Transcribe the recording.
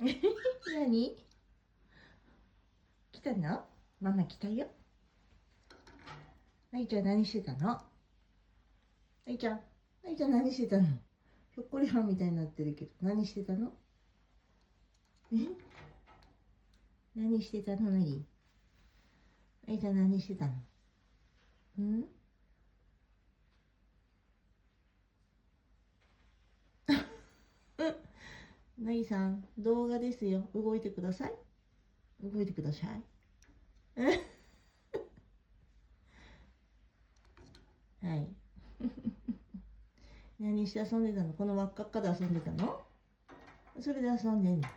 何来たの？ママ来たよ。あいちゃん何してたの？あいちゃん何してたの？ひょっこりはんみたいになってるけど、何してたの？え？何してたの？なぎ。あいちゃん何してたの？うん？なぎさん、動画ですよ。動いてください。動いてください。はい。何して遊んでたの？この輪っかっかで遊んでたの？それで遊んでんの？